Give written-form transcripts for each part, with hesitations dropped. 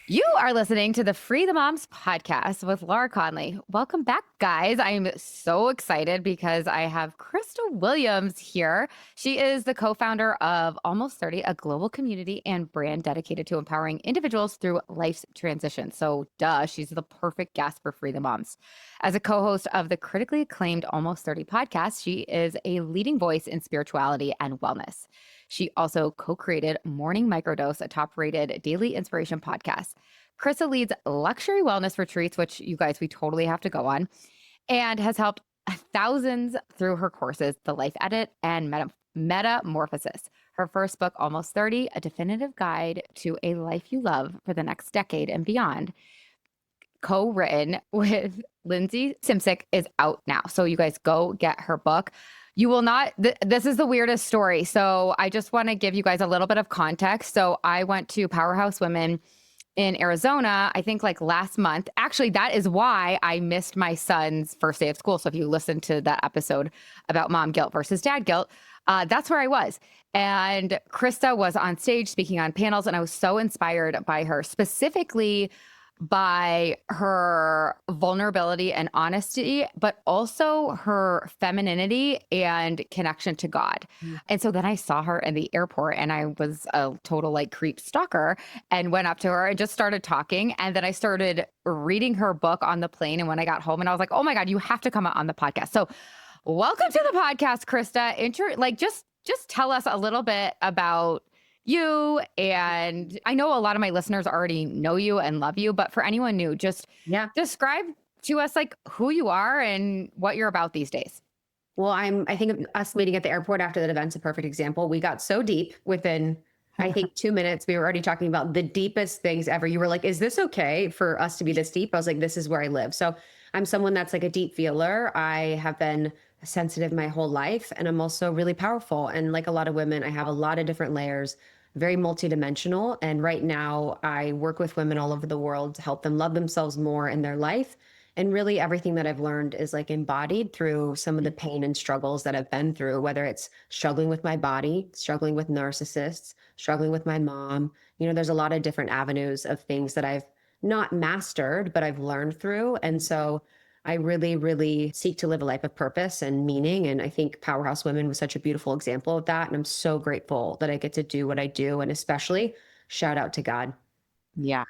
You are listening to the Free the Moms podcast with Laura Conley. Welcome back, guys. I'm so excited because I have Krista Williams here. She is the co founder of Almost 30, a global community and brand dedicated to empowering individuals through life's transition. So, she's the perfect guest for Free the Moms. As a co host of the critically acclaimed Almost 30 podcast, she is a leading voice in spirituality and wellness. She also co-created Morning Microdose, a top-rated daily inspiration podcast. Krista leads luxury wellness retreats, which you guys, we totally have to go on, and has helped thousands through her courses, The Life Edit and Metamorphosis. Her first book, Almost 30, a definitive guide to a life you love for the next decade and beyond, co-written with Lindsay Simsick, is out now. So you guys go get her book. You will not, this is the weirdest story. So I just want to give you guys a little bit of context. So I went to Powerhouse Women in Arizona, I think like last month. Actually, that is why I missed my son's first day of school. So if you listen to that episode about mom guilt versus dad guilt, that's where I was. And Krista was on stage speaking on panels, and I was so inspired by her, specifically by her vulnerability and honesty, but also her femininity and connection to God. And so then I saw her in the airport, and I was a total like creep stalker and went up to her and just started talking. And then I started reading her book on the plane. And when I got home, and I was like, oh my God, you have to come on the podcast. So welcome to the podcast, Krista. Just tell us a little bit about you. And I know a lot of my listeners already know you and love you, but for anyone new, just describe to us like who you are and what you're about these days. Well, I think us meeting at the airport after that event's a perfect example. We got so deep within, I think, 2 minutes. We were already talking about the deepest things ever. You were like, is this okay for us to be this deep? I was like, this is where I live. So I'm someone that's like a deep feeler. I have been sensitive my whole life, and I'm also really powerful. And like a lot of women, I have a lot of different layers, very multidimensional. And right now I work with women all over the world to help them love themselves more in their life. And really everything that I've learned is like embodied through some of the pain and struggles that I've been through, whether it's struggling with my body, struggling with narcissists, struggling with my mom. There's a lot of different avenues of things that I've not mastered, but I've learned through. And so I really, really seek to live a life of purpose and meaning. And I think Powerhouse Women was such a beautiful example of that. And I'm so grateful that I get to do what I do. And especially shout out to God. Yeah.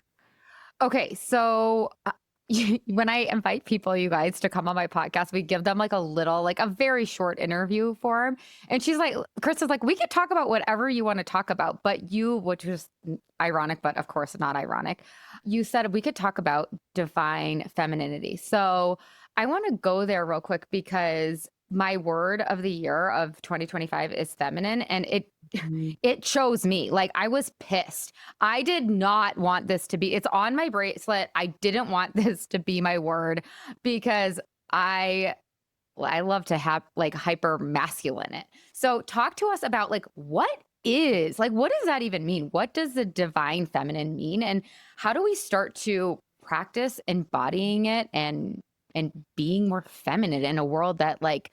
Okay. So when I invite people, you guys, to come on my podcast, we give them like a very short interview form. And she's like, Chris is like, we could talk about whatever you want to talk about, but which is ironic, but of course not ironic. You said we could talk about divine femininity. So I want to go there real quick because my word of the year of 2025 is feminine, and it chose me. Like, I was pissed. I did not want this to be, it's on my bracelet. I didn't want this to be my word because I love to have like hyper masculine it. So talk to us about like what does that even mean? What does the divine feminine mean? And how do we start to practice embodying it and being more feminine in a world that like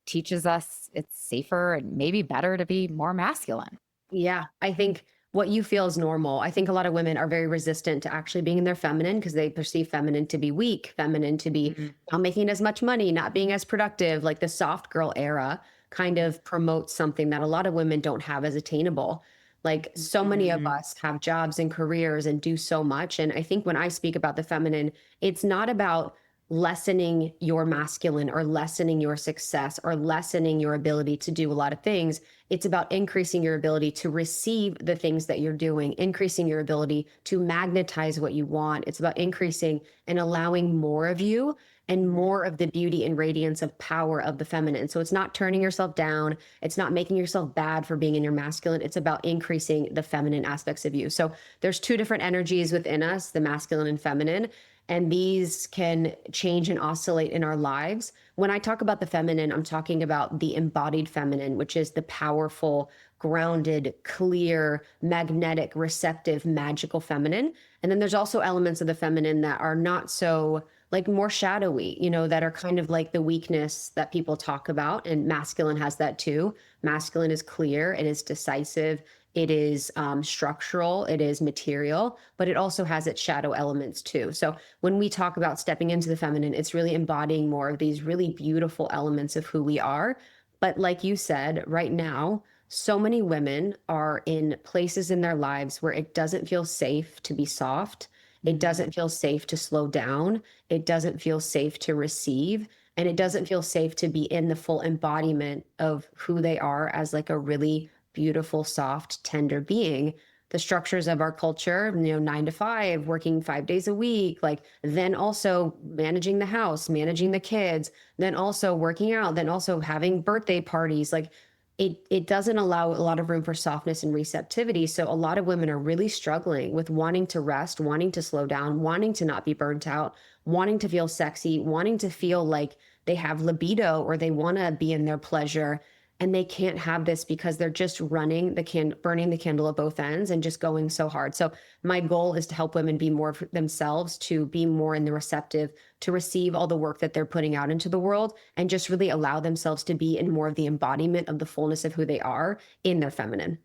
teaches us it's safer and maybe better to be more masculine? Yeah, I think what you feel is normal. I think a lot of women are very resistant to actually being in their feminine because they perceive feminine to be weak, feminine to be not making as much money, not being as productive. Like the soft girl era kind of promotes something that a lot of women don't have as attainable. Like so many of us have jobs and careers and do so much. And I think when I speak about the feminine, it's not about lessening your masculine or lessening your success or lessening your ability to do a lot of things. It's about increasing your ability to receive the things that you're doing, increasing your ability to magnetize what you want. It's about increasing and allowing more of you and more of the beauty and radiance of power of the feminine. So it's not turning yourself down. It's not making yourself bad for being in your masculine. It's about increasing the feminine aspects of you. So there's two different energies within us, the masculine and feminine. And these can change and oscillate in our lives. When I talk about the feminine, I'm talking about the embodied feminine, which is the powerful, grounded, clear, magnetic, receptive, magical feminine. And then there's also elements of the feminine that are not so like more shadowy, that are kind of like the weakness that people talk about. And masculine has that too. Masculine is clear, it is decisive, it is structural, it is material, but it also has its shadow elements too. So when we talk about stepping into the feminine, it's really embodying more of these really beautiful elements of who we are. But like you said, right now, so many women are in places in their lives where it doesn't feel safe to be soft. It Mhm. doesn't feel safe to slow down. It doesn't feel safe to receive. And it doesn't feel safe to be in the full embodiment of who they are as like a really beautiful, soft, tender being. The structures of our culture, 9 to 5, working 5 days a week, like then also managing the house, managing the kids, then also working out, then also having birthday parties. Like it doesn't allow a lot of room for softness and receptivity. So a lot of women are really struggling with wanting to rest, wanting to slow down, wanting to not be burnt out, wanting to feel sexy, wanting to feel like they have libido or they want to be in their pleasure. And they can't have this because they're just burning the candle at both ends and just going so hard. So my goal is to help women be more of themselves, to be more in the receptive, to receive all the work that they're putting out into the world, and just really allow themselves to be in more of the embodiment of the fullness of who they are in their feminine.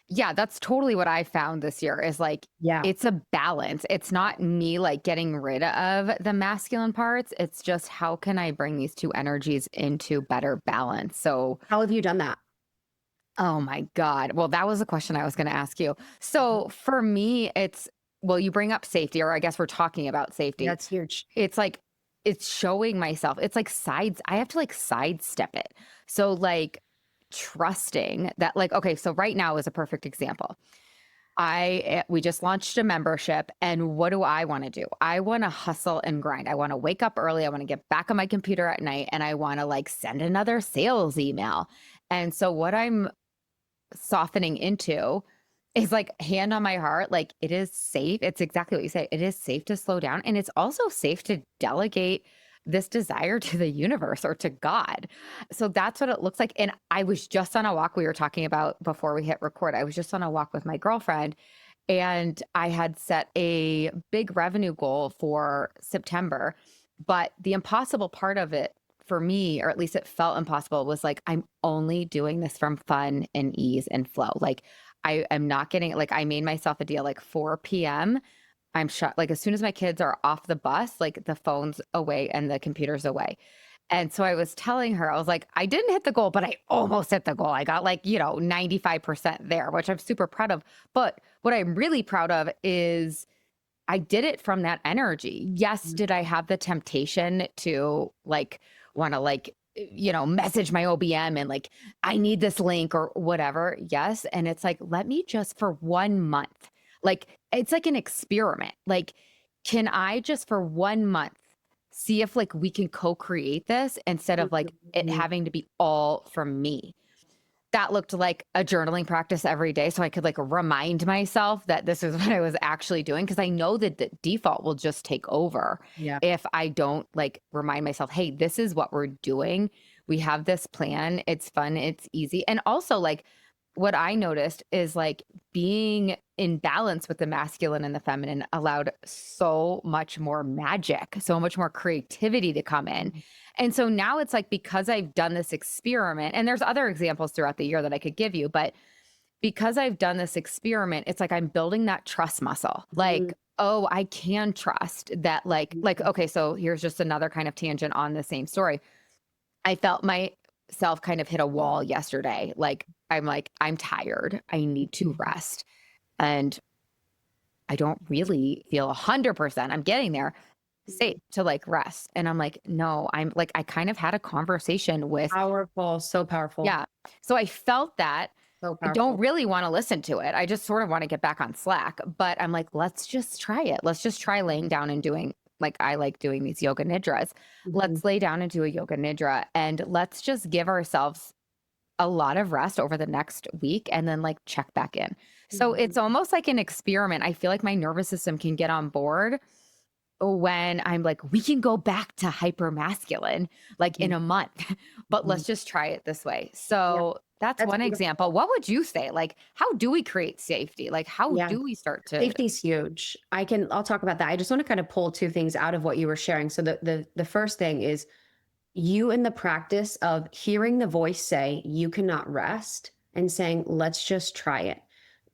Yeah, that's totally what I found this year is like Yeah. it's a balance. It's not me like getting rid of the masculine parts. It's just how can I bring these two energies into better balance? So, How have you done that? oh my God. Well, that was a question I was going to ask you. Mhm. So, for me, it's, well, you bring up safety, or I guess we're talking about safety. That's huge. It's like, it's showing myself. It's like I have to like sidestep it. So, like, trusting that, like, okay, so right now is a perfect example. We just launched a membership, and what do I want to do? I want to hustle and grind. I want to wake up early. I want to get back on my computer at night, and I want to like send another sales email. And so what I'm softening into is like hand on my heart, like it is safe. It's exactly what you say. It is safe to slow down, and it's also safe to delegate this desire to the universe or to God. So that's what it looks like. And I was just on a walk we were talking about before we hit record. I was just on a walk with my girlfriend, and I had set a big revenue goal for September. But the impossible part of it for me, or at least it felt impossible, was like, I'm only doing this from fun and ease and flow. Like, I am not getting, like, I made myself a deal like 4 p.m. I'm shut. Like, as soon as my kids are off the bus, like, the phone's away and the computer's away. And so I was telling her, I was like, I didn't hit the goal, but I almost hit the goal. I got like, 95% there, which I'm super proud of. But what I'm really proud of is I did it from that energy. Yes, did I have the temptation to like want to like message my OBM and like I need this link or whatever? Yes, and it's like let me just for 1 month. Like it's like an experiment. Like can I just for 1 month see if like we can co-create this instead of like it Mhm. having to be all from me? That looked like a journaling practice every day so I could, like, remind myself that this is what I was actually doing because I know that the default will just take over Yeah. if I don't, like, remind myself, "Hey, this is what we're doing. We have this plan. It's fun, it's easy." And also, like, what I noticed is, like, being in balance with the masculine and the feminine allowed so much more magic, so much more creativity to come in. And so now it's like because I've done this experiment, and there's other examples throughout the year that I could give you, but because I've done this experiment, it's like I'm building that trust muscle. Mhm. Like, oh, I can trust that like Mhm. okay, so here's just another kind of tangent on the same story. I felt myself kind of hit a wall yesterday. Like I'm tired. I need to Mhm. rest. And I don't really feel 100%. I'm getting there safe Mhm. to like rest. And I'm like, no, I'm like, I kind of had a conversation with, Powerful, so powerful, yeah. So I felt that so I don't powerful. really want to listen to it. I just sort of want to get back on Slack. But I'm like, let's just try it. Let's just try laying down and doing like I like doing these yoga nidras. Mhm. Let's lay down and do a yoga nidra and let's just give ourselves a lot of rest over the next week and then like check back in. So it's Mhm. almost like an experiment. I feel like my nervous system can get on board when I'm like, we can go back to hyper masculine like in Mhm. a month, but Mhm. let's just try it this way. Yeah, So that's that's one beautiful. example. What would you say? Like, how do we create safety? Like, how Yeah. do we start to? Safety is huge. I'll talk about that. I just want to kind of pull two things out of what you were sharing. So the first thing is you in the practice of hearing the voice say you cannot rest and saying let's just try it.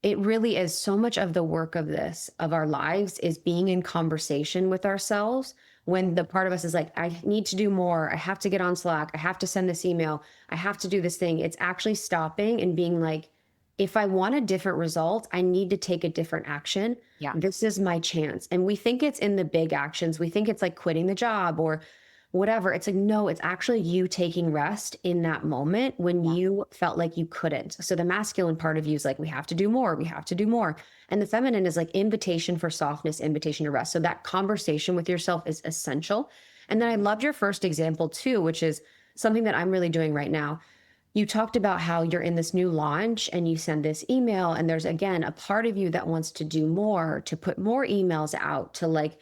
It really is. So much of the work of this, of our lives, is being in conversation with ourselves when the part of us is like, I need to do more. I have to get on Slack. I have to send this email. I have to do this thing. It's actually stopping and being like, if I want a different result, I need to take a different action. Yeah. This is my chance. And we think it's in the big actions. We think it's like quitting the job or whatever. It's like, no, it's actually you taking rest in that moment when Yeah. you felt like you couldn't. So the masculine part of you is like, we have to do more. We have to do more. And the feminine is like invitation for softness, invitation to rest. So that conversation with yourself is essential. And then I loved your first example too, which is something that I'm really doing right now. You talked about how you're in this new launch and you send this email, and there's again a part of you that wants to do more, to put more emails out, to like,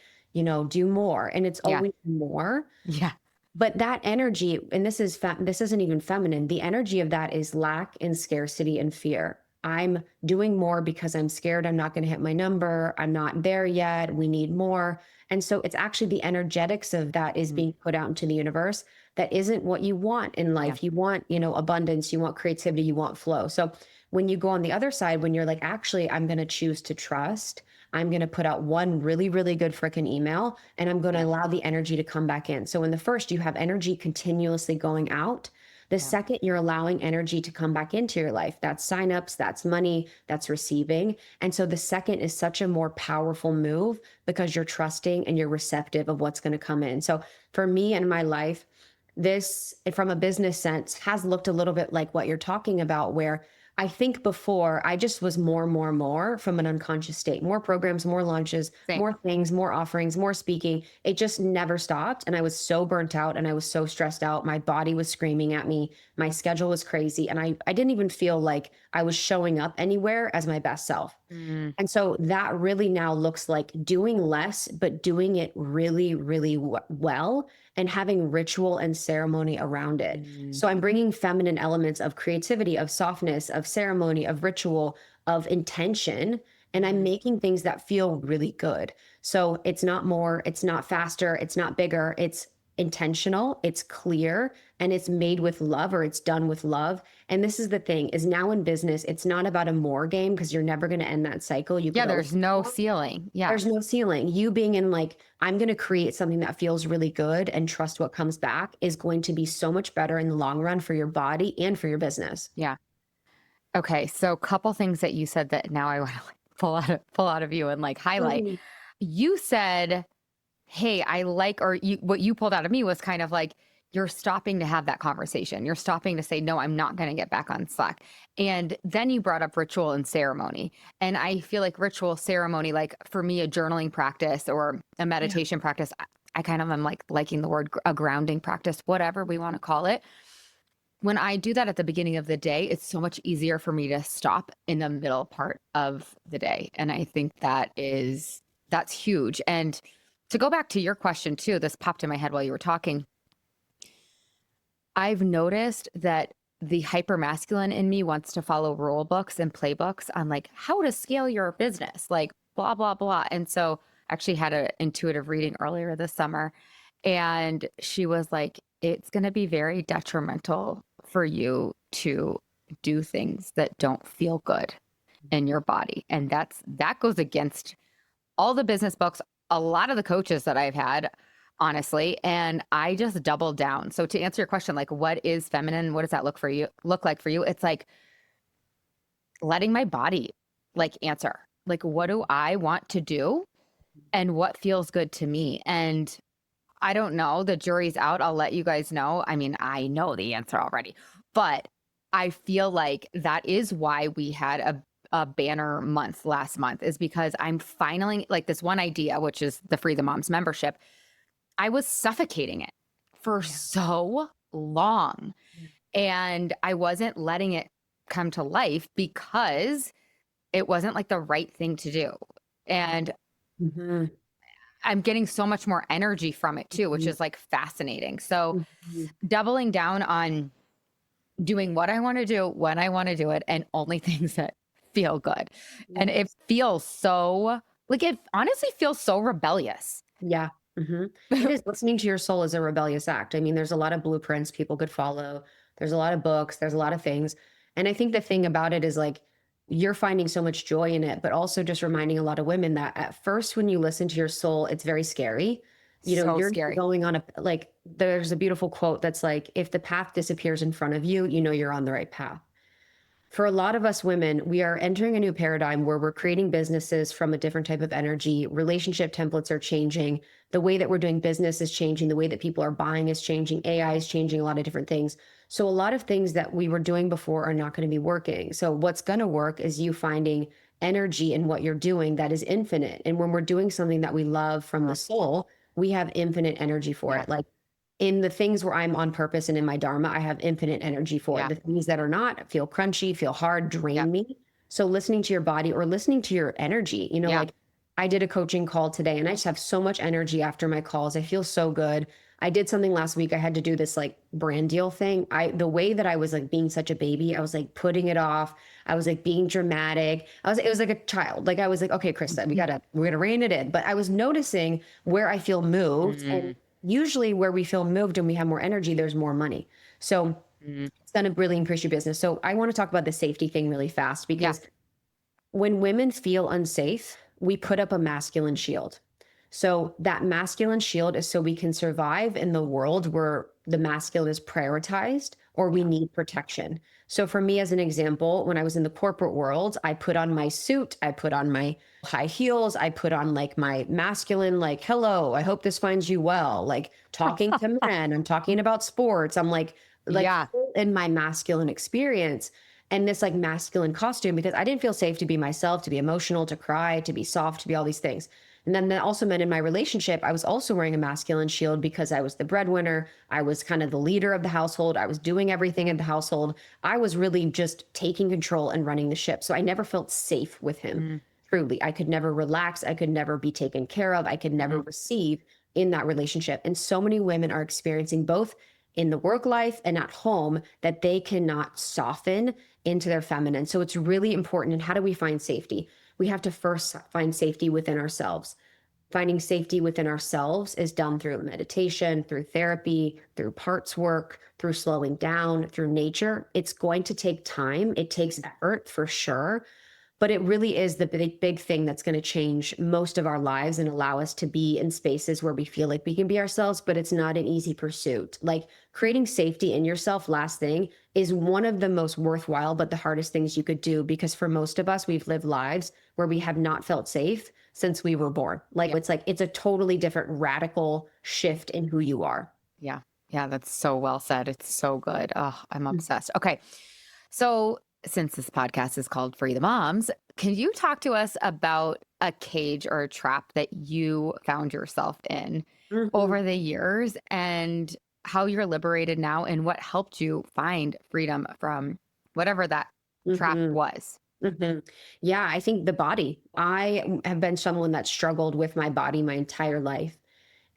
do more. And it's Yeah. always more. Yeah. But that energy, and this isn't even feminine, the energy of that is lack and scarcity and fear. I'm doing more because I'm scared I'm not going to hit my number. I'm not there yet. We need more. And so it's actually the energetics of that is Mhm. being put out into the universe. That isn't what you want in Yeah. life. You want, abundance, you want creativity, you want flow. So when you go on the other side, when you're like, actually, I'm going to choose to trust, I'm going to put out one really, really good freaking email, and I'm going to Yeah. allow the energy to come back in. So in the first, you have energy continuously going out. The Yeah. second, you're allowing energy to come back into your life. That's signups, that's money, that's receiving. And so the second is such a more powerful move because you're trusting and you're receptive of what's going to come in. So for me and my life, this, from a business sense, has looked a little bit like what you're talking about, where I think before I just was more from an unconscious state, more programs, more launches, Same. more things, more offerings, more speaking. It just never stopped. And I was so burnt out and I was so stressed out. My body was screaming at me. My schedule was crazy. And I didn't even feel like I was showing up anywhere as my best self. Mm. And so that really now looks like doing less, but doing it really, really well and having ritual and ceremony around it. Mm. So I'm bringing feminine elements of creativity, of softness, of ceremony, of ritual, of intention, and I'm Mhm. making things that feel really good. So it's not more, it's not faster, it's not bigger, it's intentional, it's clear, and it's made with love, or it's done with love. And this is the thing, is now in business, it's not about a more game because you're never going to end that cycle. You Yeah. could always, There's no ceiling. Yeah. there's no ceiling. You being in like, I'm going to create something that feels really good and trust what comes back is going to be so much better in the long run for your body and for your business. Yeah. Okay. So a couple things that you said that now I want to like pull out of you and like highlight. Mhm. You said, hey, I like, or what you pulled out of me was kind of like, you're stopping to have that conversation. You're stopping to say, no, I'm not going to get back on Slack. And then you brought up ritual and ceremony. And I feel like ritual ceremony, like for me, a journaling practice or a Yeah. meditation practice, I kind of am like liking the word a grounding practice, whatever we want to call it. When I do that at the beginning of the day, it's so much easier for me to stop in the middle part of the day. And I think that's huge. And to go back to your question too, this popped in my head while you were talking. I've noticed that the hyper masculine in me wants to follow rule books and playbooks on like how to scale your business, like blah, blah, blah. And so I actually had an intuitive reading earlier this summer, and she was like, it's going to be very detrimental for you to do things that don't feel good in your body. And that goes against all the business books, a lot of the coaches that I've had, honestly, and I just doubled down. So to answer your question, like what is feminine? What does that look like for you? It's like letting my body like answer. Like what do I want to do and what feels good to me? And I don't know, the jury's out. I'll let you guys know. I mean, I know the answer already, but I feel like that is why we had a banner month last month, is because I'm finally like this one idea, which is the Free the Moms membership. I was suffocating it for Yeah. so long, Yeah. and I wasn't letting it come to life because it wasn't like the right thing to do. And Mhm. I'm getting so much more energy from it too, which Mhm. is like fascinating. So Mhm. doubling down on doing what I want to do when I want to do it and only things that feel good. And it Yes. feels so like it honestly feels so rebellious. Yeah. Mhm. It is. Listening to your soul is a rebellious act. I mean, there's a lot of blueprints people could follow. There's a lot of books, there's a lot of things. And I think the thing about it is like you're finding so much joy in it, but also just reminding a lot of women that at first, when you listen to your soul, it's very scary. So You're scary. going on like, there's a beautiful quote that's like, if the path disappears in front of you, you're on the right path. For a lot of us women, we are entering a new paradigm where we're creating businesses from a different type of energy. Relationship templates are changing. The way that we're doing business is changing. The way that people are buying is changing. AI is changing a lot of different things. So a lot of things that we were doing before are not going to be working. So what's going to work is you finding energy in what you're doing that is infinite. And when we're doing something that we love from the soul, we have infinite energy for Yeah. it. Like in the things where I'm on purpose and in my dharma, I have infinite energy for it. The things that are not feel crunchy, feel hard, drain me. So listening to your body or listening to your energy, like I did a coaching call today and I just have so much energy after my calls. I feel so good. I did something last week. I had to do this like brand deal thing. The way that I was like being such a baby, I was like putting it off. I was like being dramatic. It was like a child. Like I was like, okay, Krista, we're gonna rein it in. But I was noticing where I feel moved, and usually where we feel moved and we have more energy, there's more money. So it's going to really increase your business. So I want to talk about the safety thing really fast, because when women feel unsafe, we put up a masculine shield. So that masculine shield is so we can survive in the world where the masculine is prioritized or we need protection. So for me, as an example, when I was in the corporate world, I put on my suit, I put on my high heels, I put on like my masculine, like, hello, I hope this finds you well, like talking to men, I'm talking about sports. I'm like full in my masculine experience and this like masculine costume, because I didn't feel safe to be myself, to be emotional, to cry, to be soft, to be all these things. And then that also meant in my relationship, I was also wearing a masculine shield because I was the breadwinner. I was kind of the leader of the household. I was doing everything in the household. I was really just taking control and running the ship. So I never felt safe with him. Truly. I could never relax. I could never be taken care of. I could never receive in that relationship. And so many women are experiencing both in the work life and at home that they cannot soften into their feminine. So it's really important. And how do we find safety? We have to first find safety within ourselves. Finding safety within ourselves is done through meditation, through therapy, through parts work, through slowing down, through nature. It's going to take time. It takes effort for sure. But it really is the big thing that's going to change most of our lives and allow us to be in spaces where we feel like we can be ourselves, but it's not an easy pursuit. Like creating safety in yourself, last thing, is one of the most worthwhile, but the hardest things you could do, because for most of us, we've lived lives where we have not felt safe since we were born. Like it's a totally different radical shift in who you are. Yeah. Yeah. That's so well said. It's so good. Oh, I'm obsessed. Okay. So since this podcast is called Free the Moms, can you talk to us about a cage or a trap that you found yourself in over the years and how you're liberated now and what helped you find freedom from whatever that trap was? Yeah, I think the body. I have been someone that struggled with my body my entire life.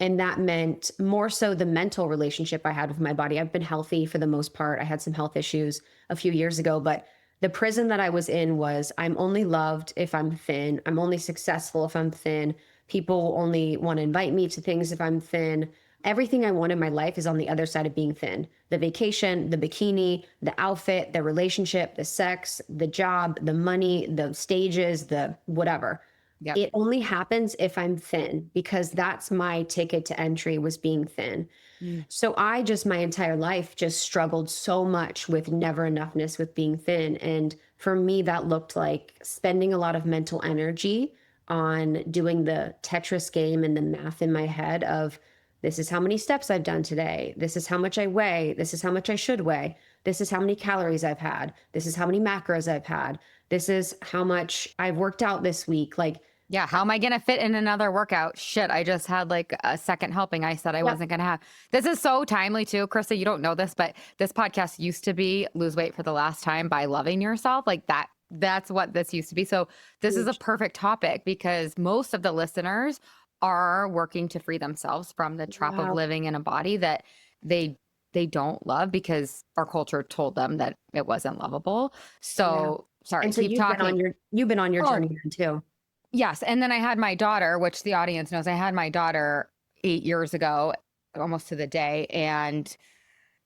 And that meant more so the mental relationship I had with my body. I've been healthy for the most part. I had some health issues a few years ago, but the prison that I was in was, I'm only loved if I'm thin. I'm only successful if I'm thin. People only want to invite me to things if I'm thin. Everything I want in my life is on the other side of being thin. The vacation, the bikini, the outfit, the relationship, the sex, the job, the money, the stages, the whatever. Yep. It only happens if I'm thin, because that's my ticket to entry, was being thin. So I just my entire life just struggled so much with never enoughness, with being thin. And for me, that looked like spending a lot of mental energy on doing the Tetris game and the math in my head of, this is how many steps I've done today. This is how much I weigh. This is how much I should weigh. This is how many calories I've had. This is how many macros I've had. This is how much I've worked out this week. Like, yeah. How am I going to fit in another workout? Shit. I just had like a second helping I said I wasn't going to have. This is so timely too. Krista, you don't know this, but this podcast used to be Lose Weight for the Last Time by Loving Yourself. Like that's what this used to be. So this is a perfect topic because most of the listeners are working to free themselves from the trap of living in a body that they don't love because our culture told them that it wasn't lovable. So sorry, and so keep talking. You've been on your journey then too. Yes. And then I had my daughter, which the audience knows I had my daughter 8 years ago, almost to the day. And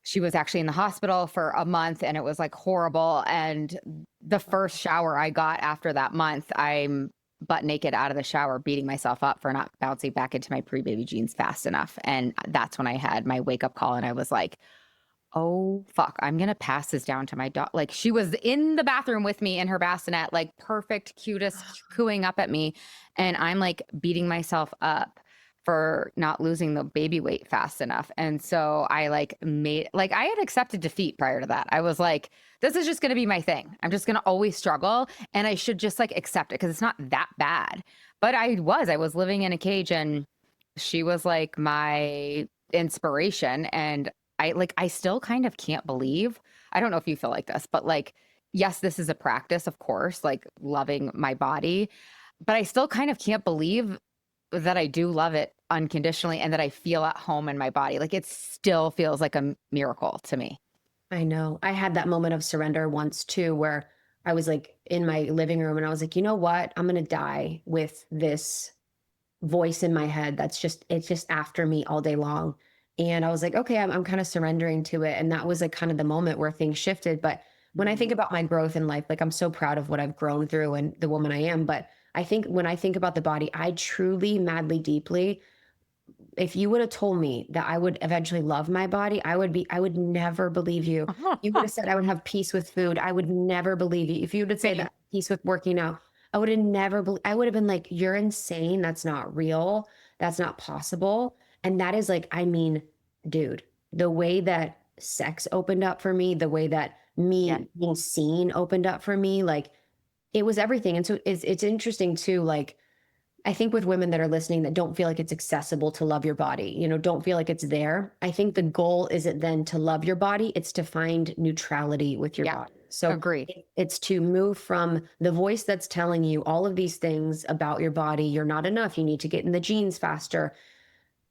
she was actually in the hospital for a month and it was like horrible. And the first shower I got after that month, I'm butt naked out of the shower, beating myself up for not bouncing back into my pre-baby jeans fast enough. And that's when I had my wake up call and I was like, oh fuck, I'm gonna pass this down to my dog. Like she was in the bathroom with me in her bassinet, like perfect, cutest, cooing up at me. And I'm like beating myself up for not losing the baby weight fast enough. And so I like made like I had accepted defeat prior to that. I was like, this is just gonna be my thing. I'm just gonna always struggle and I should just like accept it because it's not that bad. But I was living in a cage and she was like my inspiration and I still kind of can't believe. I don't know if you feel like this, but like yes, this is a practice, of course, like loving my body, but I still kind of can't believe that I do love it unconditionally and that I feel at home in my body. Like it still feels like a miracle to me. I know. I had that moment of surrender once too, where I was like in my living room and I was like, you know what? I'm going to die with this voice in my head it's just after me all day long. And I was like, okay, I'm kind of surrendering to it. And that was like kind of the moment where things shifted. But when I think about my growth in life, like I'm so proud of what I've grown through and the woman I am. But I think when I think about the body, I truly, madly, deeply, if you would have told me that I would eventually love my body, I would never believe you. You would have said I would have peace with food. I would never believe you. If you would have said Same. that peace with working out, I would have I would have been like, you're insane. That's not real. That's not possible. And that is like, I mean, dude, the way that sex opened up for me, the way that Yeah. me being seen opened up for me, like it was everything. And so it's interesting too, like I think with women that are listening that don't feel like it's accessible to love your body, don't feel like it's there. I think the goal isn't then to love your body, it's to find neutrality with your Yeah. body. So Agree. it's to move from the voice that's telling you all of these things about your body. You're not enough. You need to get in the jeans faster.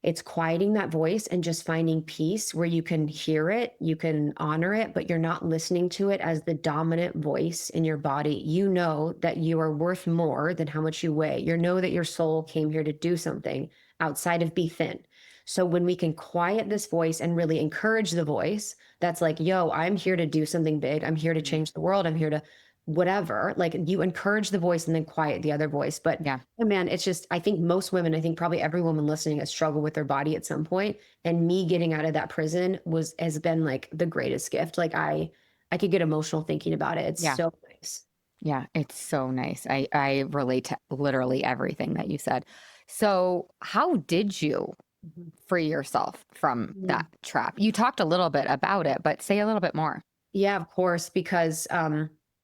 It's quieting that voice and just finding peace where you can hear it, you can honor it, but you're not listening to it as the dominant voice in your body. You know that you are worth more than how much you weigh. You know that your soul came here to do something outside of be thin. So when we can quiet this voice and really encourage the voice that's like, yo, I'm here to do something big. I'm here to change the world. I'm here to whatever. Like you encourage the voice and then quiet the other voice. But Yeah. oh, man, it's just, I think most women, I think probably every woman listening has struggled with their body at some point. And me getting out of that prison has been like the greatest gift. Like I could get emotional thinking about it. It's Yeah. so nice. Yeah. It's so nice. I relate to literally everything that you said. So how did you Mhm. free yourself from Yeah. that trap? You talked a little bit about it, but say a little bit more. Yeah, of course, because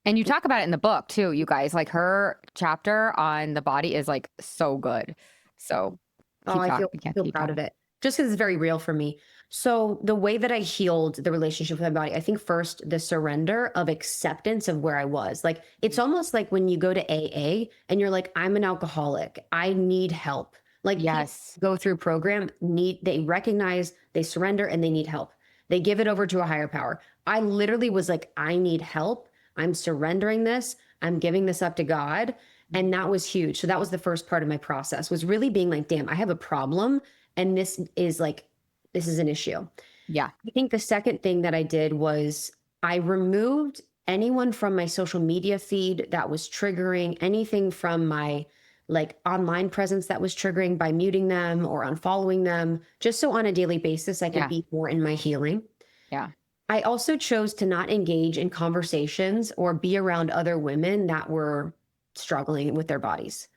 And you talk about it in the book too, you guys. Like her chapter on the body is like so good. So oh, keep I talking. We can't feel keep proud of talking. it. Just because it's very real for me. So the way that I healed the relationship with my body, I think first the surrender of acceptance of where I was. Like it's almost like when you go to AA and you're like, I'm an alcoholic. I need help. Like people Yes. go through program, they recognize, they surrender and they need help. They give it over to a higher power. I literally was like, I need help. I'm surrendering this. I'm giving this up to God. And that was huge. So that was the first part of my process was really being like, damn, I have a problem. And this is an issue. Yeah. I think the second thing that I did was I removed anyone from my social media feed that was triggering, anything from my like online presence that was triggering by muting them or unfollowing them, just so on a daily basis I could Yeah. be more in my healing. Yeah. I also chose to not engage in conversations or be around other women that were struggling with their bodies.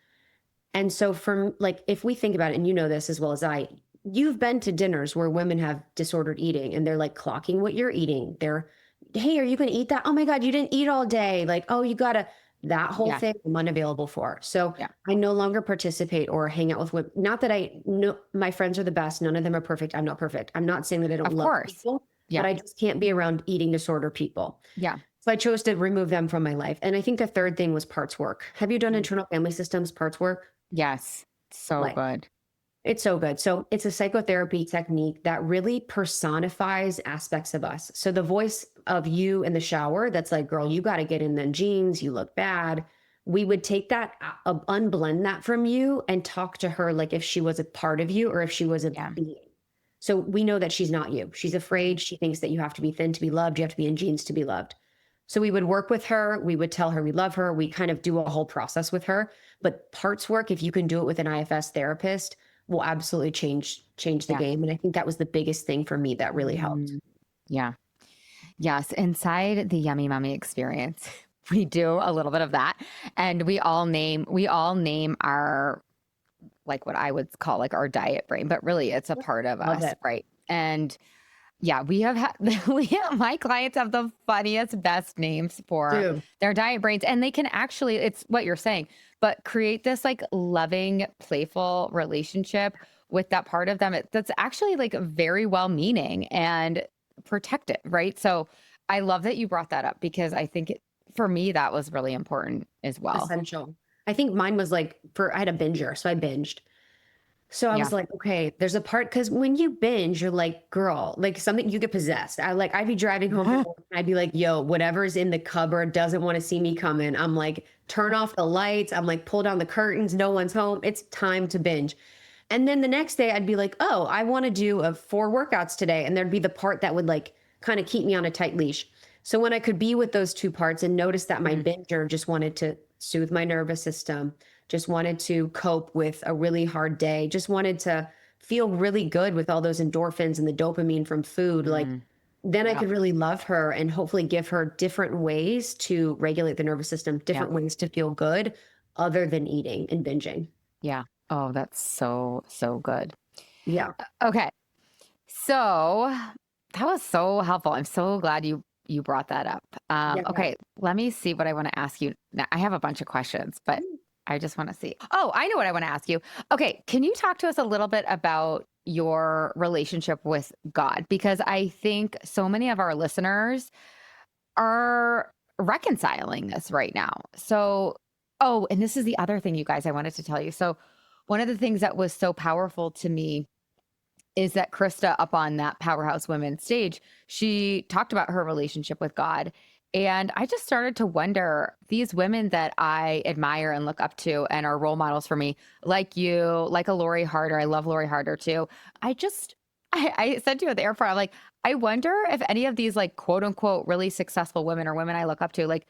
And so from like if we think about it, and you know this as well as I, you've been to dinners where women have disordered eating and they're like clocking what you're eating. They're, hey, are you going to eat that? Oh my God, you didn't eat all day. Like, oh, you gotta, that whole Yeah. thing I'm unavailable for. So Yeah. I no longer participate or hang out with women. Not that I know my friends are the best. None of them are perfect. I'm not perfect. I'm not saying that I don't Of love course. people, Yeah. but I just can't be around eating disorder people. Yeah. So I chose to remove them from my life. And I think the third thing was parts work. Have you done internal family systems parts work? Yes. So Like, good. it's so good. So it's a psychotherapy technique that really personifies aspects of us. So the voice of you in the shower, that's like, girl, you got to get in them jeans. You look bad. We would take that, unblend that from you and talk to her like if she was a part of you or if she was a Yeah. being. So we know that she's not you. She's afraid. She thinks that you have to be thin to be loved. You have to be in jeans to be loved. So we would work with her. We would tell her we love her. We kind of do a whole process with her. But parts work, if you can do it with an IFS therapist, will absolutely change the Yeah. game. And I think that was the biggest thing for me that really helped. Mm, yeah. Yes. Inside the Yummy Mummy experience, we do a little bit of that. And we all name our, like what I would call like our diet brain, but really it's a part of Love us, it. right? And yeah, we have had my clients have the funniest, best names for Dude, their diet brains. And they can actually, it's what you're saying, but create this like loving, playful relationship with that part of them. That's actually like very well meaning and protective, right? So I love that you brought that up because I think for me, that was really important as well. essential. I think mine was like I had a binger, so I binged. So I Yeah. was like, okay, there's a part because when you binge, you're like, girl, like something you get possessed. I'd be driving home from work and I'd be like, yo, whatever's in the cupboard doesn't want to see me coming. I'm like, turn off the lights. I'm like, pull down the curtains. No one's home. It's time to binge. And then the next day I'd be like, oh, I want to do 4 workouts today. And there'd be the part that would like kind of keep me on a tight leash. So when I could be with those 2 parts and notice that my Mhm. binger just wanted to soothe my nervous system, just wanted to cope with a really hard day, just wanted to feel really good with all those endorphins and the dopamine from food, like Mhm. then I Yeah. could really love her and hopefully give her different ways to regulate the nervous system, Yeah. different ways to feel good other than eating and binging. Yeah. Oh, that's so, so good. Yeah. Okay. So that was so helpful. I'm so glad you brought that up. Yeah. Okay, let me see what I want to ask you. Now, I have a bunch of questions, but I just want to see. Oh, I know what I want to ask you. Okay, can you talk to us a little bit about your relationship with God? Because I think so many of our listeners are reconciling this right now. So, oh, and this is the other thing, you guys, I wanted to tell you. So, one of the things that was so powerful to me is that Krista up on that Powerhouse Women stage, she talked about her relationship with God. And I just started to wonder these women that I admire and look up to and are role models for me, like you, like a Lori Harder. I love Lori Harder too. I just, I said to you at the airport, I'm like, I wonder if any of these like quote unquote really successful women or women I look up to, like,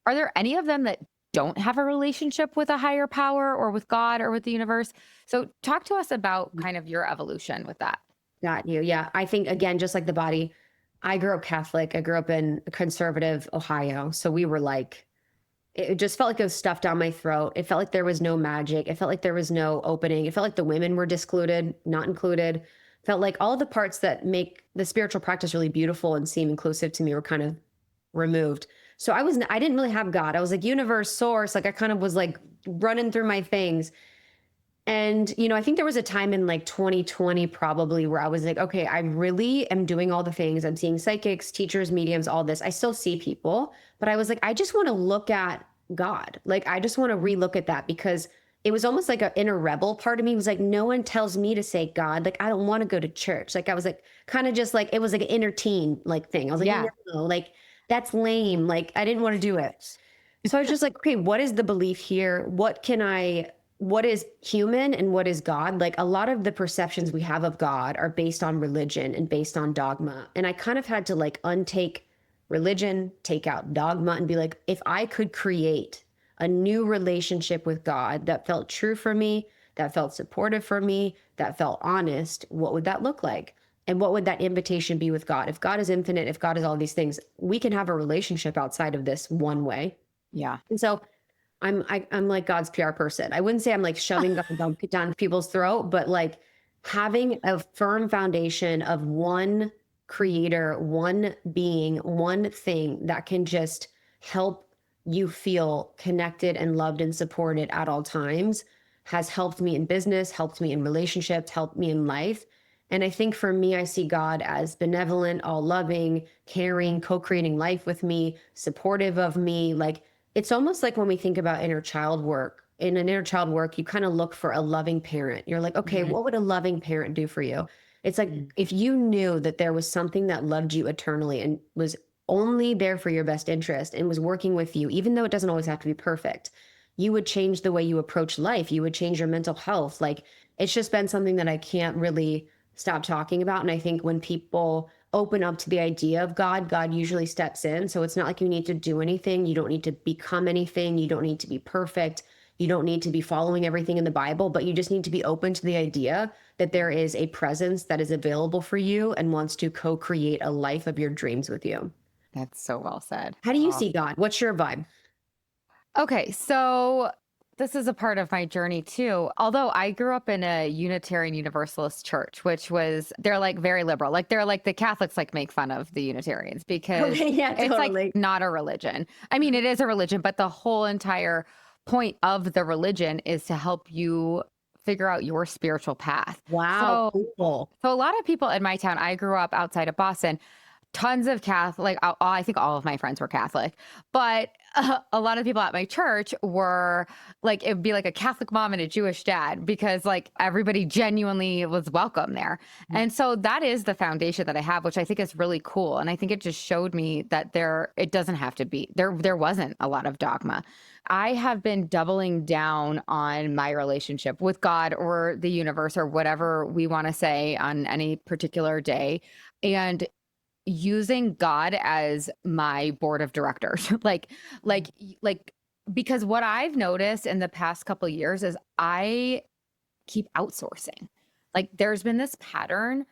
are there any of them that don't have a relationship with a higher power or with God or with the universe? So talk to us about kind of your evolution with that. Got you. Yeah. I think, again, just like the body, I grew up Catholic. I grew up in conservative Ohio. So we were like, it just felt like it was stuffed down my throat. It felt like there was no magic. It felt like there was no opening. It felt like the women were discluded, not included. Felt like all the parts that make the spiritual practice really beautiful and seem inclusive to me were kind of removed. So I didn't really have God. I was like universe, source. Like I kind of was like running through my things. And, I think there was a time in like 2020 probably where I was like, okay, I really am doing all the things. I'm seeing psychics, teachers, mediums, all this. I still see people, but I was like, I just want to look at God. Like, I just want to relook at that because it was almost like an inner rebel part of me was like, no one tells me to say God. Like, I don't want to go to church. Like, I was like, kind of just like, it was like an inner teen like thing. I was like, Yeah. no, like, that's lame. Like, I didn't want to do it. So I was just like, okay, what is the belief here? What is human and what is God? Like a lot of the perceptions we have of God are based on religion and based on dogma. And I kind of had to like untake religion, take out dogma, and be like, if I could create a new relationship with God that felt true for me, that felt supportive for me, that felt honest, what would that look like? And what would that invitation be with God? If God is infinite, if God is all these things, we can have a relationship outside of this one way. Yeah. And so I'm like God's PR person. I wouldn't say I'm like shoving God down people's throat, but like having a firm foundation of one creator, one being, one thing that can just help you feel connected and loved and supported at all times has helped me in business, helped me in relationships, helped me in life. And I think for me, I see God as benevolent, all loving, caring, co-creating life with me, supportive of me. Like it's almost like when we think about inner child work, in an inner child work, you kind of look for a loving parent. You're like, okay, Mhm. what would a loving parent do for you? It's like Mhm. if you knew that there was something that loved you eternally and was only there for your best interest and was working with you, even though it doesn't always have to be perfect, you would change the way you approach life. You would change your mental health. Like it's just been something that I can't really stop talking about. And I think when people open up to the idea of God, God usually steps in. So it's not like you need to do anything. You don't need to become anything. You don't need to be perfect. You don't need to be following everything in the Bible, but you just need to be open to the idea that there is a presence that is available for you and wants to co-create a life of your dreams with you. That's so well said. How do you Oh. see God? What's your vibe? Okay, so this is a part of my journey too. Although I grew up in a Unitarian Universalist church, which was they're like very liberal. Like they're like the Catholics like make fun of the Unitarians because Okay, yeah, it's like totally. not a religion. I mean, it is a religion, but the whole entire point of the religion is to help you figure out your spiritual path. Wow, So cool. so a lot of people in my town, I grew up outside of Boston, tons of Catholic, I think all of my friends were Catholic, but a lot of people at my church were like, it would be like a Catholic mom and a Jewish dad because like everybody genuinely was welcome there. And so that is the foundation that I have, which I think is really cool. And I think it just showed me that it doesn't have to be, there wasn't a lot of dogma. I have been doubling down on my relationship with God or the universe or whatever we want to say on any particular day. And using God as my board of directors. Like because what I've noticed in the past couple of years is I keep outsourcing. Like there's been this pattern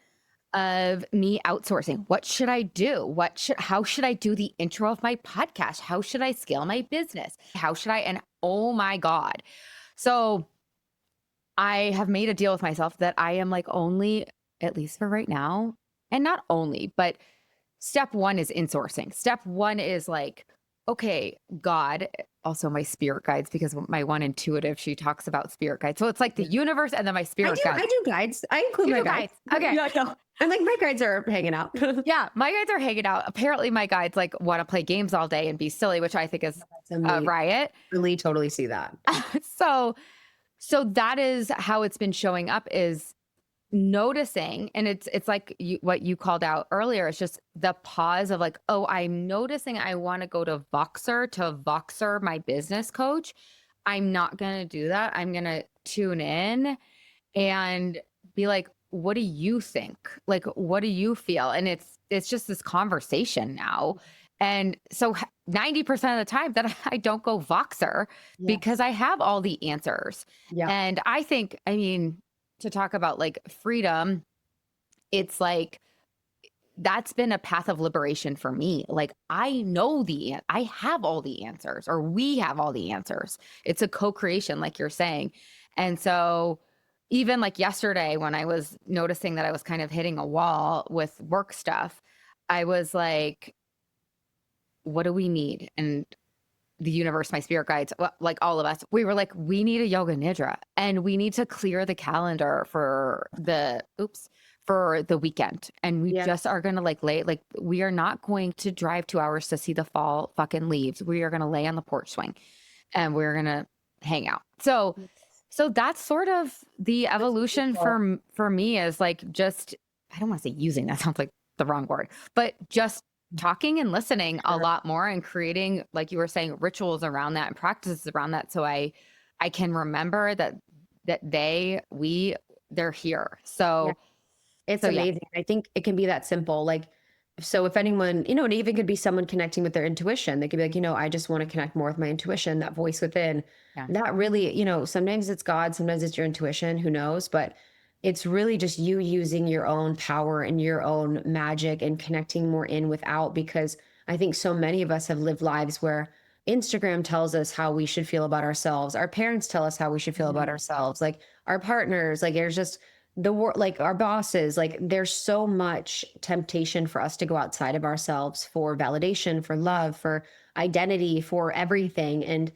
of me outsourcing. What should I do? How should I do the intro of my podcast? How should I scale my business? How should I and oh my God. So I have made a deal with myself that I am like only, at least for right now, and not only, but step one is insourcing. Step one is like, okay, God, also my spirit guides, because my one intuitive, she talks about spirit guides. So it's like the universe and then my spirit guides. I do guides. I include You my do guides. Okay. Yeah, no. I'm like, my guides are hanging out. Yeah, my guides are hanging out. Apparently my guides like want to play games all day and be silly, which I think is That's a amazing. riot. Really totally see that. So so that is how it's been showing up is noticing, and it's like what you called out earlier. It's just the pause of like, oh, I'm noticing I want to go to Voxer my business coach. I'm not going to do that. I'm going to tune in and be like, what do you think? Like, what do you feel? And it's just this conversation now. And so 90% of the time that I don't go Voxer Yeah. because I have all the answers. Yeah. And I think, I mean, to talk about like freedom, it's like that's been a path of liberation for me. Like I have all the answers, or we have all the answers. It's a co-creation, like you're saying. And so even like yesterday when I was noticing that I was kind of hitting a wall with work stuff, I was like, what do we need? And the universe, my spirit guides, like all of us, we were like, we need a yoga nidra and we need to clear the calendar for the weekend. And we just are going to we are not going to drive 2 hours to see the fall fucking leaves. We are going to lay on the porch swing and we're going to hang out. So that's sort of the evolution for me is like, just, I don't want to say using, that sounds like the wrong word, but just talking and listening a lot more and creating, like you were saying, rituals around that and practices around that. So I can remember that they're here. So it's amazing. I think it can be that simple. Like, so if anyone, it even could be someone connecting with their intuition. They could be like, I just want to connect more with my intuition, that voice within. Yeah. That really, sometimes it's God, sometimes it's your intuition, who knows? But it's really just you using your own power and your own magic and connecting more in without, because I think so many of us have lived lives where Instagram tells us how we should feel about ourselves. Our parents tell us how we should feel about ourselves. Like our partners, like there's just like our bosses, like there's so much temptation for us to go outside of ourselves for validation, for love, for identity, for everything. And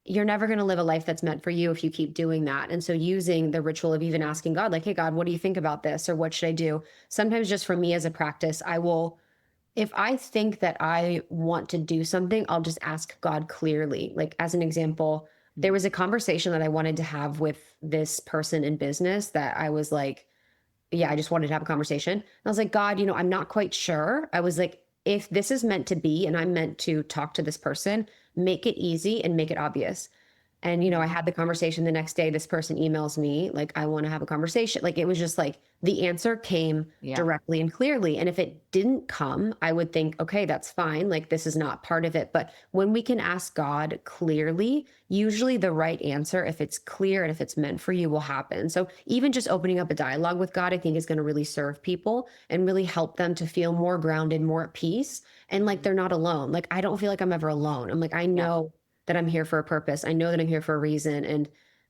you're never going to live a life that's meant for you if you keep doing that. And so using the ritual of even asking God, like, hey, God, what do you think about this? Or what should I do? Sometimes just for me as a practice, if I think that I want to do something, I'll just ask God clearly. Like, as an example, there was a conversation that I wanted to have with this person in business that I was like, yeah, I just wanted to have a conversation. And I was like, God, I'm not quite sure. I was like, if this is meant to be and I'm meant to talk to this person, make it easy and make it obvious. And, I had the conversation the next day. This person emails me, like, I want to have a conversation. Like, it was just like the answer came Yeah. directly and clearly. And if it didn't come, I would think, okay, that's fine. Like, this is not part of it. But when we can ask God clearly, usually the right answer, if it's clear and if it's meant for you, will happen. So even just opening up a dialogue with God, I think is going to really serve people and really help them to feel more grounded, more at peace. And like, they're not alone. Like, I don't feel like I'm ever alone. I'm like, I Yeah. know that I'm here for a purpose. I know that I'm here for a reason. And,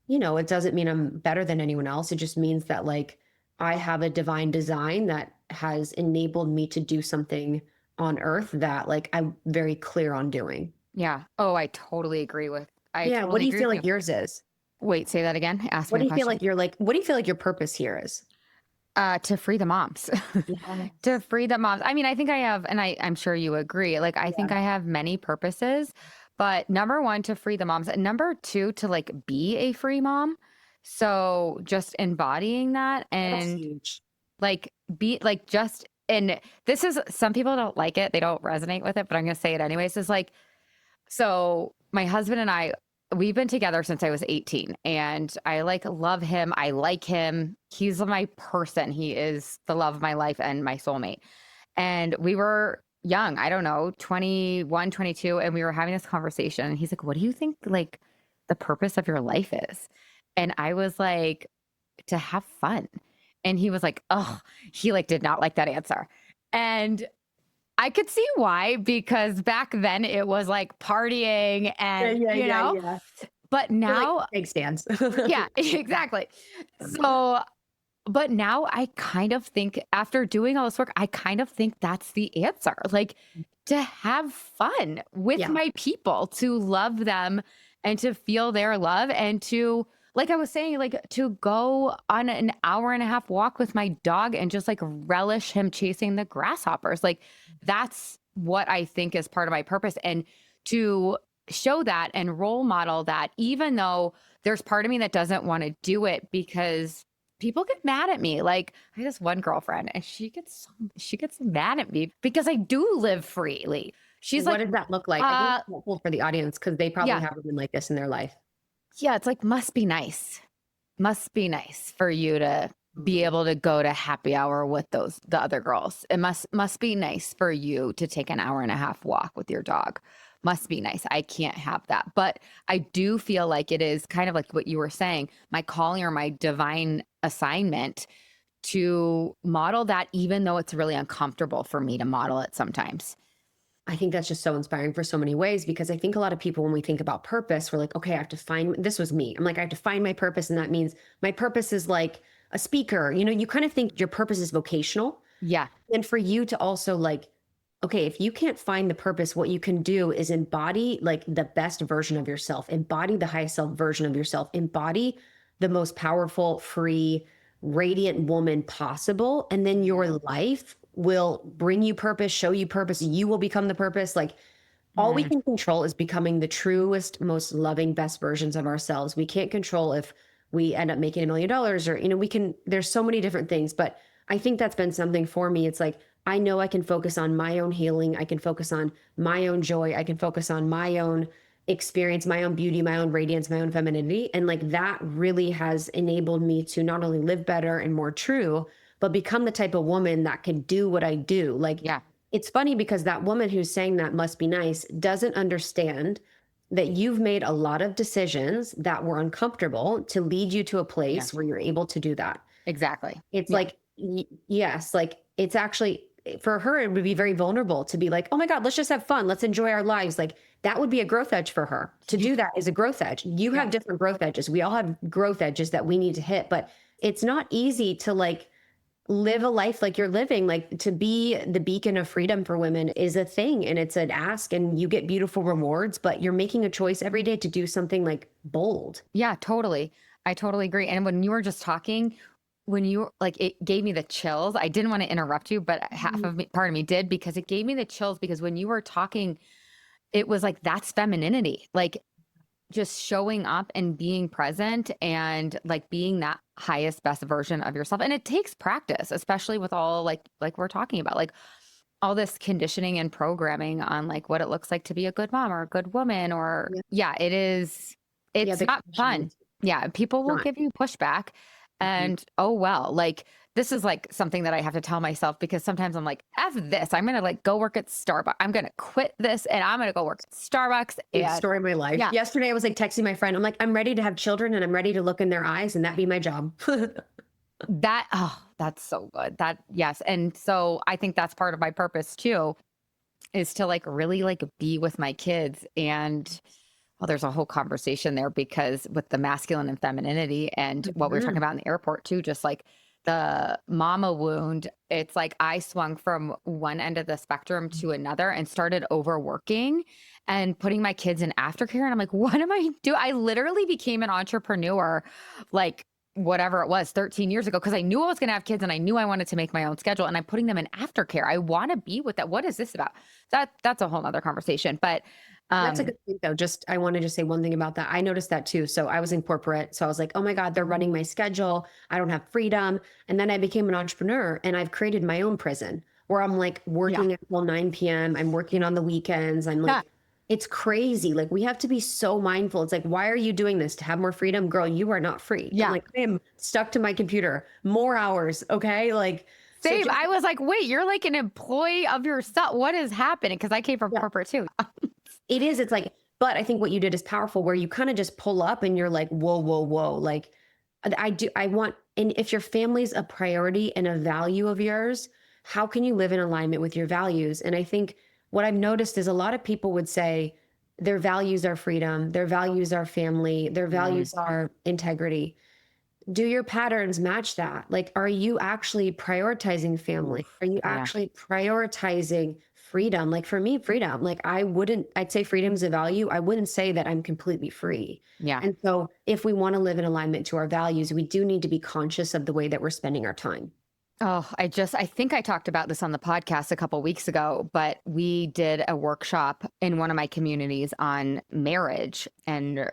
it doesn't mean I'm better than anyone else. It just means that like I have a divine design that has enabled me to do something on earth that like I'm very clear on doing. Yeah. Oh, I Yeah. What totally do you agree feel with like you. yours is? Wait, say that again. Ask What me do a you feel question. like what do you feel like your purpose here is? To free the moms. To Yes. free the moms. I mean, I think I have, and I'm sure you agree. Like, I Yeah. think I have many purposes, but number one, to free the moms, and number two, to like be a free mom. So just embodying that That's and huge. like be like just, and this is, some people don't like it, they don't resonate with it, but I'm going to say it anyways. Is like, so my husband and I, we've been together since I was 18 and I like love him. I like him. He's my person. He is the love of my life and my soulmate. And we were young, I don't know, 21, 22, and we were having this conversation. And he's like, "What do you think like the purpose of your life is?" And I was like, "To have fun." And he was like, "Oh," he like did not like that answer. And I could see why, because back then it was like partying Yeah, and, yeah, yeah, yeah. but You're like now, big stands. yeah, exactly. So, but now I kind of think after doing all this work, I kind of think that's the answer. Like to have fun with Yeah. my people, to love them and to feel their love and to, like I was saying, like to go on an hour and a half walk with my dog and just like relish him chasing the grasshoppers. Like that's what I think is part of my purpose. And to show that and role model that, even though there's part of me that doesn't want to do it because people get mad at me. Like I had this one girlfriend and she gets mad at me because I do live freely. She's What like, does that look like? I think it's helpful for the audience because they probably yeah, have women like this in their life. yeah, it's like must be nice. Must be nice for you to be able to go to happy hour with the other girls. It must be nice for you to take an hour and a half walk with your dog. Must be nice. I can't have that. But I do feel like it is kind of like what you were saying, my calling or my divine assignment to model that, even though it's really uncomfortable for me to model it sometimes. I think that's just so inspiring for so many ways because I think a lot of people, when we think about purpose, we're like, okay, I have to find, this was me. I'm like, I have to find my purpose. And that means my purpose is like a speaker. You kind of think your purpose is vocational. Yeah. And for you to also like, okay, if you can't find the purpose, what you can do is embody like the best version of yourself, embody the highest self version of yourself, embody the most powerful, free, radiant woman possible. And then your life will bring you purpose, show you purpose. You will become the purpose. Like all we Mm, can control is becoming the truest, most loving, best versions of ourselves. We can't control if we end up making $1 million or, there's so many different things. But I think that's been something for me. It's like, I know I can focus on my own healing. I can focus on my own joy. I can focus on my own experience, my own beauty, my own radiance, my own femininity. And like that really has enabled me to not only live better and more true, but become the type of woman that can do what I do. Like yeah. it's funny because that woman who's saying that must be nice doesn't understand that you've made a lot of decisions that were uncomfortable to lead you to a Yeah. place where you're able to do that. Exactly. It's Yeah. like, yes, like it's actually for her, it would be very vulnerable to be like, oh my God, let's just have fun. Let's enjoy our lives. Like that would be a growth edge for her. To do that is a growth edge. You have Yeah. different growth edges. We all have growth edges that we need to hit, but it's not easy to like live a life like you're living. Like to be the beacon of freedom for women is a thing and it's an ask and you get beautiful rewards, but you're making a choice every day to do something like bold. Yeah, totally. I totally agree. And when you were just talking, when you like, it gave me the chills. I didn't want to interrupt you, but half of me, part of me did, because it gave me the chills because when you were talking, it was like, that's femininity. Like just showing up and being present and like being that highest, best version of yourself. And it takes practice, especially with all like we're talking about, like all this conditioning and programming on like what it looks like to be a good mom or a good woman or Yeah. yeah, it is. Yeah, it's the not conditioning fun. is Yeah, people will not. give you pushback Mhm. and oh well. Like this is like something that I have to tell myself because sometimes I'm like, F this. I'm gonna like go work at Starbucks. I'm gonna quit this and I'm gonna go work at Starbucks. The And story of my life. yeah, Yesterday, I was like texting my friend. I'm like, I'm ready to have children and I'm ready to look in their eyes and that be my job. that that's so good. That yes. And so I think that's part of my purpose too, is to like really like be with my kids and well, there's a whole conversation there because with the masculine and femininity and what we were talking Mhm. about in the airport too, just like the mama wound, it's like I swung from one end of the spectrum to another and started overworking and putting my kids in aftercare. And I'm like, what am I doing? I literally became an entrepreneur, like whatever it was 13 years ago, because I knew I was going to have kids and I knew I wanted to make my own schedule and I'm putting them in aftercare. I want to be with that. What is this about? That's a whole nother conversation. But That's a um good thing though. Just I want to just say one thing about that. I noticed that too. So I was in corporate. So I was like, oh my God, they're running my schedule. I don't have freedom. And then I became an entrepreneur and I've created my own prison where I'm like yeah. working until 9 p.m. I'm working on the weekends. I'm Yeah. like, it's crazy. Like we have to be so mindful. It's like, why are you doing this to have more freedom? Girl, you are not free. I'm Yeah. like, I am stuck to my computer more hours. Okay. Like, so Same. just, I was like, wait, you're like an employee of yourself. What is happening? Because I came from yeah. corporate too. It is. It's like, but I think what you did is powerful where you kind of just pull up and you're like, whoa, whoa, whoa. Like, I do, I want, and if your family's a priority and a value of yours, how can you live in alignment with your values? And I think what I've noticed is a lot of people would say their values are freedom, their values are family, their Mm. values are integrity. Do your patterns match that? Like, are you actually prioritizing family? Oof. Are you Yeah. actually prioritizing freedom? Like for me, freedom, like I'd say freedom's a value. I wouldn't say that I'm completely free. Yeah. And so if we want to live in alignment to our values, we do need to be conscious of the way that we're spending our time. Oh, I think I talked about this on the podcast a couple weeks ago, but we did a workshop in one of my communities on marriage and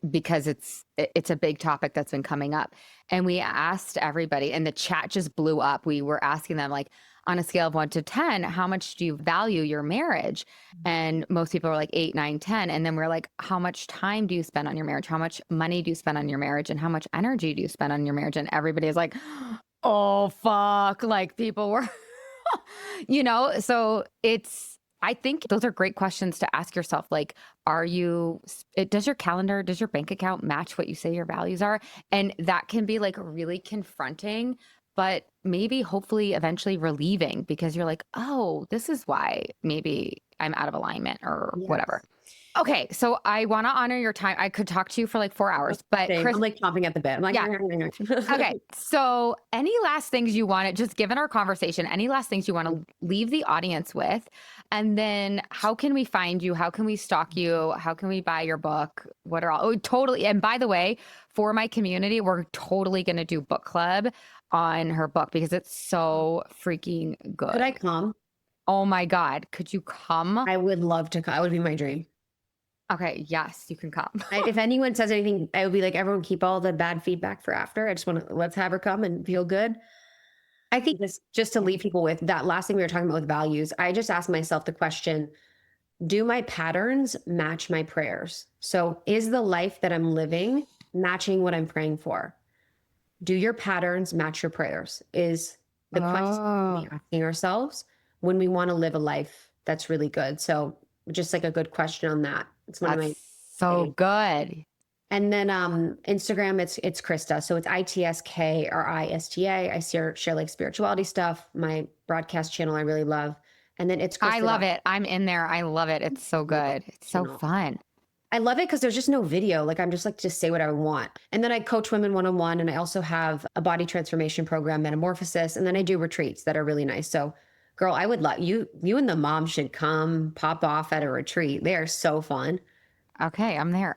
because it's a big topic that's been coming up. And we asked everybody and the chat just blew up. We were asking them like on a scale of 1 to 10, how much do you value your marriage? And most people were like 8, 9, 10. And then we're like, how much time do you spend on your marriage? How much money do you spend on your marriage? And how much energy do you spend on your marriage? And everybody is like, oh, fuck. Like people were, so I think those are great questions to ask yourself. Like, does your calendar, does your bank account match what you say your values are? And that can be like really confronting, but maybe hopefully eventually relieving because you're like, oh, this is why maybe I'm out of alignment or whatever. Yes. Okay. So I want to honor your time. I could talk to you for like 4 hours, but Same. Chris, I'm like chomping at the bit. I'm like, yeah. Okay. So, any last things you want to just given our conversation, any last things you want to leave the audience with? And then how can we find you? How can we stalk you? How can we buy your book? What are all, oh, totally. And by the way, for my community, we're totally going to do book club on her book because it's so freaking good. Could I come? Oh my God. Could you come? I would love to come. That would be my dream. Okay. Yes, you can come. If anyone says anything, I would be like, everyone keep all the bad feedback for after. I just want to let's have her come and feel good. I think this just to leave people with that last thing we were talking about with values. I just asked myself the question, do my patterns match my prayers? So is the life that I'm living matching what I'm praying for? Do your patterns match your prayers? Is the question Oh, we're asking ourselves when we want to live a life that's really good. So just like a good question on that. It's one of that's my so things. good. And then Instagram, it's Krista. So it's ITSKRISTA. I share like spirituality stuff. My broadcast channel I really love. And then it's Krista. I love it. I'm in there. I love it. It's so good. It's so fun. I love it because there's just no video. Like I'm just like, just say what I want. And then I coach women one-on-one. And I also have a body transformation program, Metamorphosis. And then I do retreats that are really nice. So girl, I would love you and the mom should come pop off at a retreat. They are so fun. Okay, I'm there.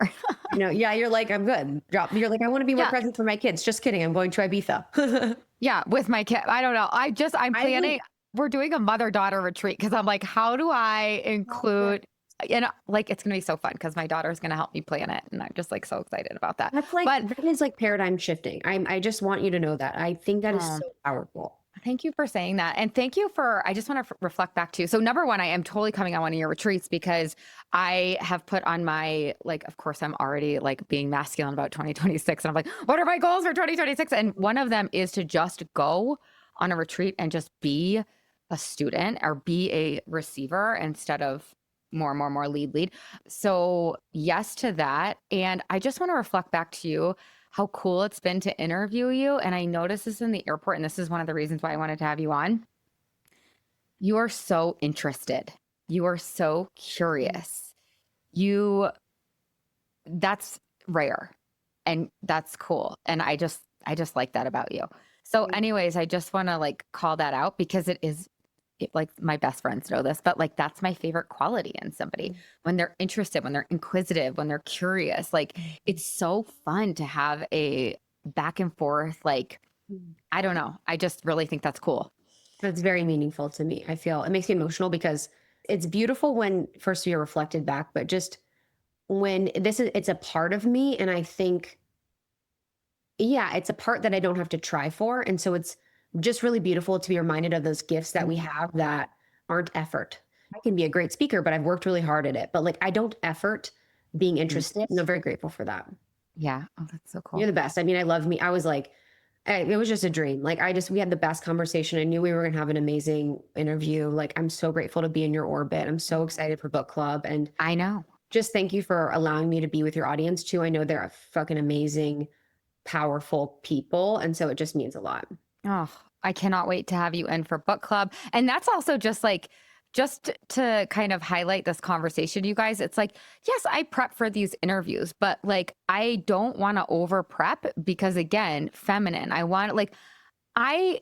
Yeah, you're like, I'm good. You're like, I want to be more Yeah. present for my kids. Just kidding. I'm going to Ibiza. Yeah, with my kid. I don't know. I'm planning. We're doing a mother-daughter retreat because I'm like, how do I include, like it's gonna be so fun because my daughter's gonna help me plan it, and I'm just like so excited about that. That's like, But that is like paradigm shifting. I just want you to know that. I think that is so powerful. Thank you for saying that. And thank you for, I just want to reflect back to, so number one, I am totally coming on one of your retreats because I have put on my, like, of course, I'm already like being masculine about 2026. And I'm like, what are my goals for 2026? And one of them is to just go on a retreat and just be a student or be a receiver instead of more lead. So yes to that. And I just want to reflect back to you how cool it's been to interview you. And I noticed this in the airport, and this is one of the reasons why I wanted to have you on. You are so interested. You are so curious. You, that's rare and that's cool. And I just like that about you. So anyways, I just want to like call that out because like my best friends know this, but like that's my favorite quality in somebody when they're interested, when they're inquisitive, when they're curious. Like it's so fun to have a back and forth. Like, I don't know. I just really think that's cool. That's very meaningful to me. I feel it makes me emotional because it's beautiful when first you're reflected back, but just when it's a part of me. And I think, yeah, it's a part that I don't have to try for. And so it's just really beautiful to be reminded of those gifts that we have that aren't effort. I can be a great speaker, but I've worked really hard at it. But like I don't effort being interested. And I'm very grateful for that. Yeah. Oh, that's so cool. You're the best. I mean, I love me. I was like, it was just a dream. Like we had the best conversation. I knew we were going to have an amazing interview. Like, I'm so grateful to be in your orbit. I'm so excited for book club. And I know. just thank you for allowing me to be with your audience too. I know they're a fucking amazing, powerful people. And so it just means a lot. Oh, I cannot wait to have you in for book club. And that's also just to kind of highlight this conversation, you guys, it's like, yes, I prep for these interviews, but like, I don't want to over prep because again, feminine, I want like, I,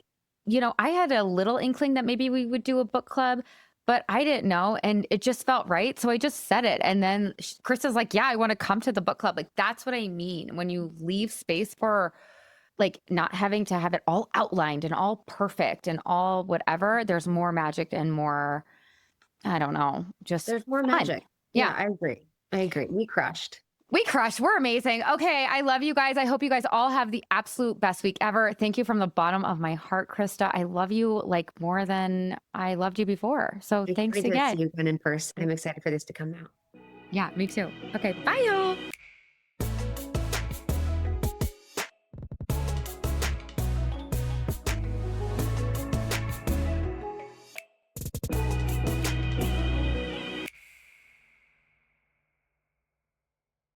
I had a little inkling that maybe we would do a book club, but I didn't know. And it just felt right. So I just said it. And then Krista's like, yeah, I want to come to the book club. Like, that's what I mean. When you leave space for like not having to have it all outlined and all perfect and all whatever, there's more magic and more, I don't know, just There's more fun. magic. Yeah. Yeah, I agree. I agree. We crushed. We crushed. We're amazing. Okay. I love you guys. I hope you guys all have the absolute best week ever. Thank you from the bottom of my heart, Krista. I love you like more than I loved you before. So thanks Great to again. see you again in person. I'm excited for this to come out. Yeah, me too. Okay. Bye, y'all.